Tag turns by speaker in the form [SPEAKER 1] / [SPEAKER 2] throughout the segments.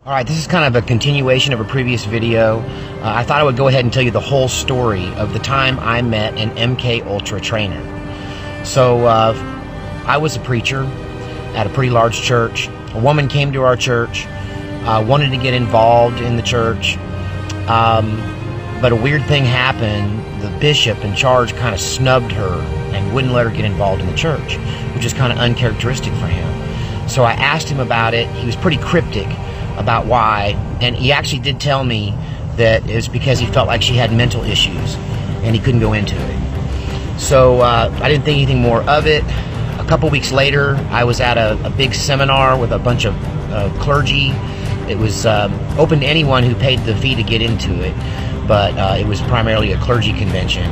[SPEAKER 1] All right, this is kind of a continuation of a previous video. I thought I would go ahead and tell you the whole story of the time I met an MK Ultra trainer. So I was a preacher at a pretty large church. A woman came to our church, wanted to get involved in the church, but a weird thing happened. The bishop in charge kind of snubbed her and wouldn't let her get involved in the church, which is kind of uncharacteristic for him. So I asked him about it. He was pretty cryptic about why, and he actually did tell me that it was because he felt like she had mental issues and he couldn't go into it. So I didn't think anything more of it. A couple weeks later, I was at a big seminar with a bunch of clergy. It was open to anyone who paid the fee to get into it, but it was primarily a clergy convention,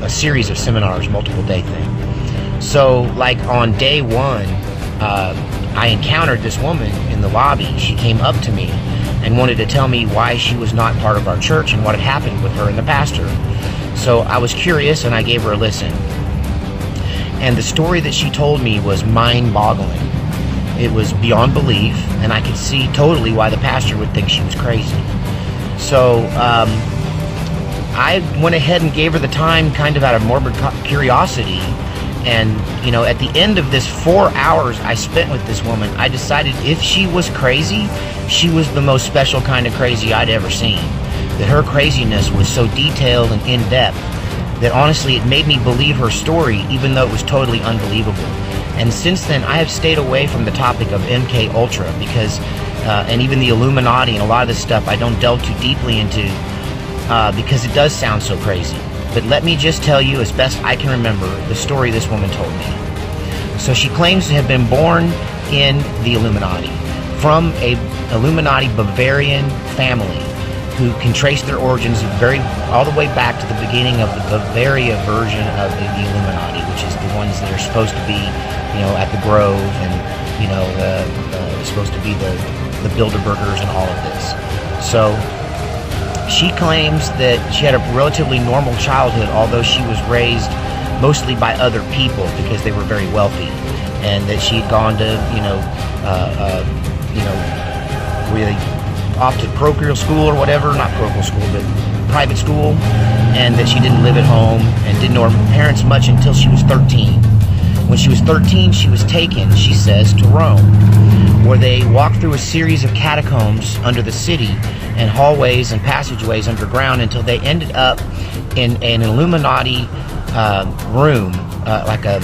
[SPEAKER 1] a series of seminars, multiple day thing. So like on day one, I encountered this woman in the lobby. She came up to me and wanted to tell me why she was not part of our church and what had happened with her and the pastor. So I was curious and I gave her a listen. And the story that she told me was mind-boggling. It was beyond belief, and I could see totally why the pastor would think she was crazy. So I went ahead and gave her the time kind of out of morbid curiosity. And, you know, at the end of this 4 hours I spent with this woman, I decided if she was crazy, she was the most special kind of crazy I'd ever seen. That her craziness was so detailed and in-depth that honestly it made me believe her story, even though it was totally unbelievable. And since then, I have stayed away from the topic of MK Ultra because, and even the Illuminati and a lot of this stuff I don't delve too deeply into because it does sound so crazy. But let me just tell you, as best I can remember, the story this woman told me. So she claims to have been born in the Illuminati from a Illuminati Bavarian family who can trace their origins all the way back to the beginning of the Bavaria version of the Illuminati, which is the ones that are supposed to be, you know, at the Grove and, you know, supposed to be the Bilderbergers and all of this. So she claims that she had a relatively normal childhood, although she was raised mostly by other people because they were very wealthy, and that she had gone to, really off to parochial school or whatever, not parochial school, but private school, and that she didn't live at home and didn't know her parents much until she was 13. When she was 13, she was taken, she says, to Rome, where they walked through a series of catacombs under the city and hallways and passageways underground until they ended up in an Illuminati room, like a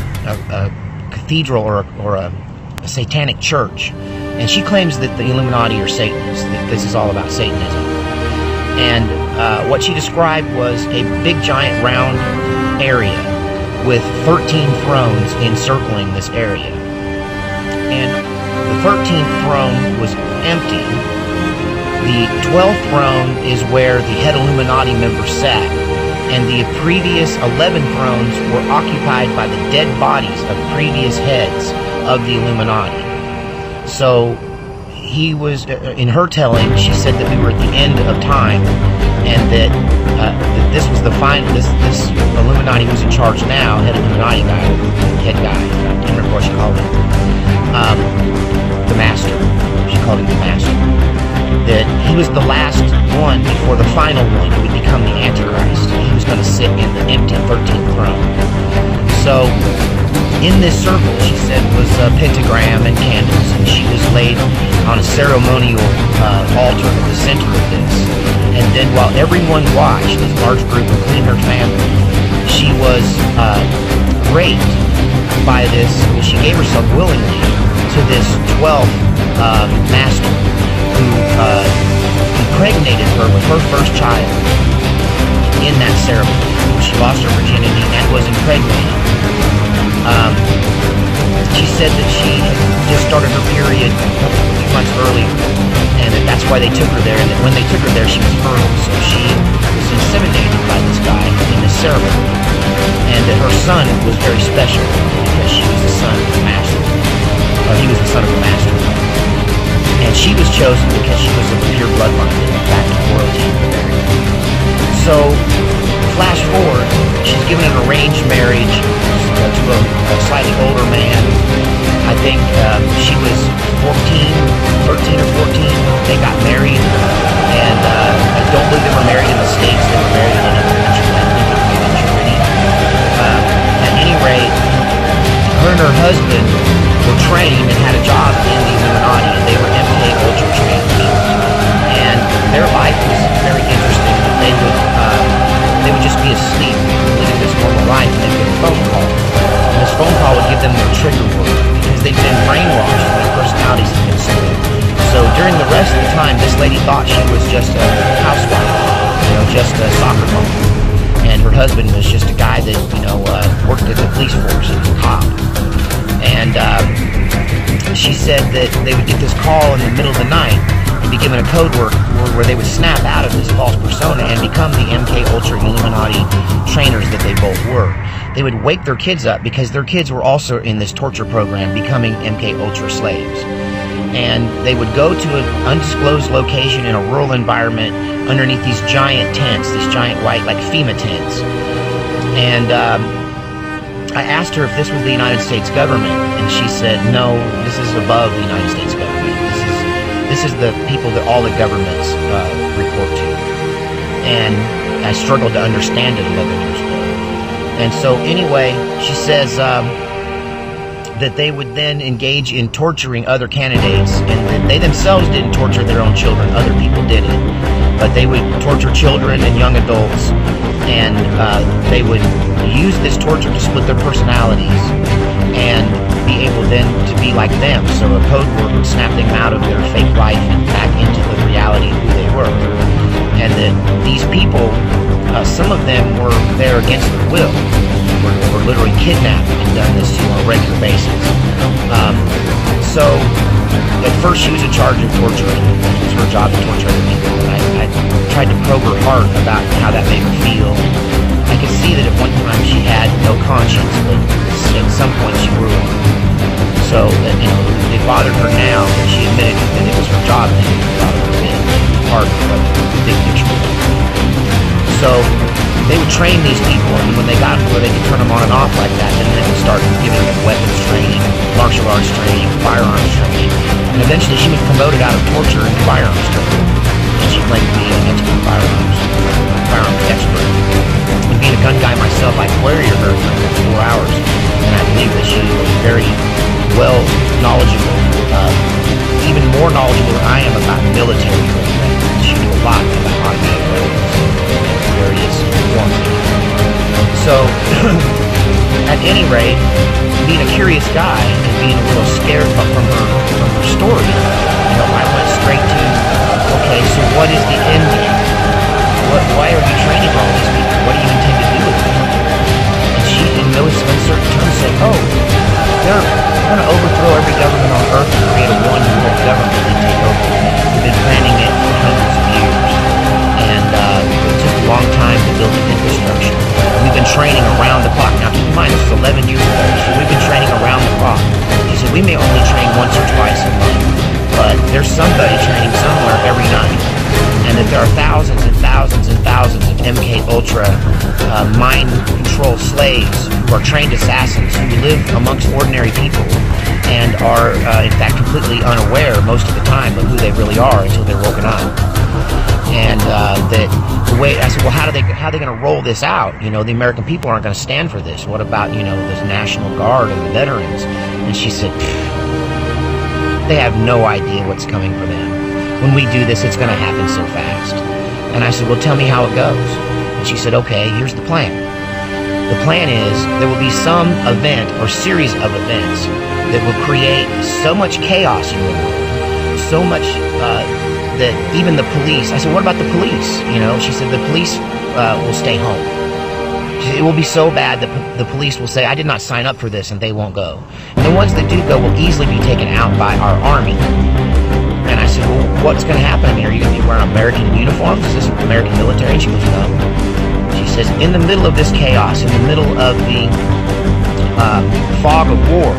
[SPEAKER 1] cathedral or a satanic church. And she claims that the Illuminati are Satanists, that this is all about Satanism. And what she described was a big giant round area with 13 thrones encircling this area. And the 13th throne was empty. The 12th throne is where the head Illuminati member sat, and the previous 11 thrones were occupied by the dead bodies of previous heads of the Illuminati. So he was, in her telling, she said that we were at the end of time, and that this was the final. This Illuminati who's in charge now, head Illuminati guy, head guy, I can't remember what she called him, the master. She called him the master. That he was the last one before the final one who would become the Antichrist. He was going to sit in the empty 13th throne. So in this circle, she said, was a pentagram and candles, and she was laid on a ceremonial altar at the center of this. And then while everyone watched, this large group, including her family, she was raped by this, well, she gave herself willingly to this 12th master, who impregnated her with her first child in that ceremony. She lost her virginity and was impregnated. She said that she had just started her period a few months earlier, and that's why they took her there, and that when they took her there she was fertile, so she was inseminated by this guy in this ceremony, and that her son was very special because she was the son of the master, or he was the son of the master. And she was chosen because she was of a pure bloodline back to royalty in Bavaria. So, flash forward, she's given an arranged marriage to a slightly older man. I think she was 13 or 14 during the rest of the time, this lady thought she was just a housewife, just a soccer mom. And her husband was just a guy that, worked at the police force. He was a cop. And she said that they would get this call in the middle of the night and be given a code word where they would snap out of this false persona and become the MK Ultra Illuminati trainers that they both were. They would wake their kids up because their kids were also in this torture program, becoming MK Ultra slaves. And they would go to an undisclosed location in a rural environment underneath these giant tents, these giant white, like FEMA tents. And I asked her if this was the United States government, and she said, no, this is above the United States government. This is the people that all the governments report to. And I struggled to understand it 11 years ago. And so anyway, she says that they would then engage in torturing other candidates, and they themselves didn't torture their own children, other people did it. But they would torture children and young adults, and they would use this torture to split their personalities and be able then to be like them. So a code word would snap them out of their fake life and back into the reality of who they were. And that these people, some of them were there against their will, were literally kidnapped and done this to on a regular basis. So at first she was in charge of torturing. It was her job to torture other people. And I tried to probe her heart about how that made her feel. I could see that at one time she had no conscience, but at some point she grew one. So that, it bothered her now, but she admitted that it was her job and it bothered her a bit. Part of the big picture. So they would train these people, and when they got where they could turn them on and off like that, then they would start giving them weapons training, martial arts training, firearms training, and eventually she was promoted out of torture into firearms training. And she claimed to be an expert firearms expert. And being a gun guy myself, I queried her for 4 hours, and I believe that she was very well knowledgeable, even more knowledgeable than I am about military training. She knew a lot about automatic weapons and various forms. So, at any rate, being a curious guy and being a little scared from her story, I went straight to, okay, so what is the end game? Why are you training all these people? What do you intend to do with them? And she, in those uncertain terms, said, they're going to overthrow every government on earth and create a one-world government and take over. We've been planning it for hundreds of years, and it took a long time to build the infrastructure. We've been training around the clock. Now, keep in mind, this is 11 years ago, so we've been training around the clock. She said, we may only train once or twice a month, but there's somebody training somewhere every night, and that there are thousands and thousands and thousands of MK Ultra mind control slaves who are trained assassins who live amongst ordinary people and are, in fact, completely unaware most of the time of who they really are until they're woken up. And that the way I said, well, how are they going to roll this out? The American people aren't going to stand for this. What about the National Guard and the veterans? And she said, they have no idea what's coming for them. When we do this, it's going to happen so fast. And I said, well, tell me how it goes. And she said, okay, here's the plan. The plan is there will be some event or series of events that will create so much chaos in the world, so much that even the police, I said, what about the police? She said, the police will stay home. She said, it will be so bad that the police will say, I did not sign up for this, and they won't go. And the ones that do go will easily be taken out by our army. And I said, well, what's going to happen? Are you going to be wearing American uniforms? Is this American military? And she goes, no. She says, in the middle of this chaos, in the middle of the fog of war,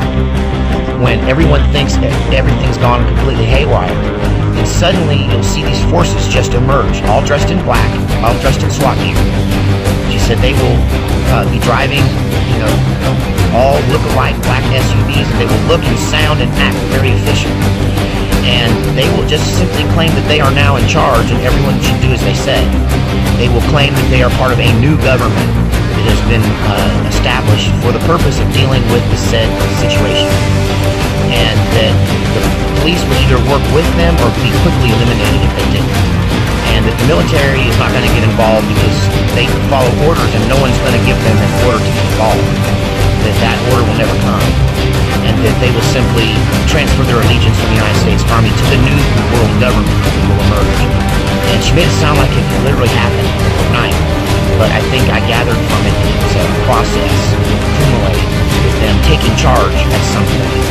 [SPEAKER 1] when everyone thinks that everything's gone completely haywire, and suddenly you'll see these forces just emerge, all dressed in black, all dressed in SWAT gear. She said they will be driving, all look-alike black SUVs, and they will look and sound and act very official. And they will just simply claim that they are now in charge and everyone should do as they say. They will claim that they are part of a new government that has been established for the purpose of dealing with the said situation. And that the police would either work with them or be quickly eliminated if they didn't. And that the military is not going to get involved because they follow orders and no one's going to give them an order to get involved. That order will never come. And that they will simply transfer their allegiance from the United States Army to the new world government. government will emerge. And she made it sound like it literally happened overnight. But I think I gathered from it that it's a process accumulating with them taking charge at some point.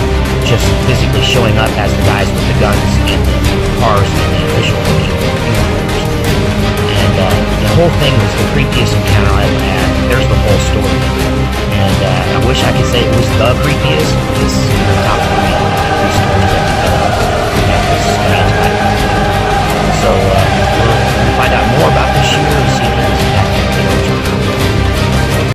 [SPEAKER 1] Just physically showing up as the guys with the guns and the cars and the official looking uniforms. And the whole thing was the creepiest encounter I ever had. There's the whole story. And I wish I could say it was the creepiest. It's top 3 stories I've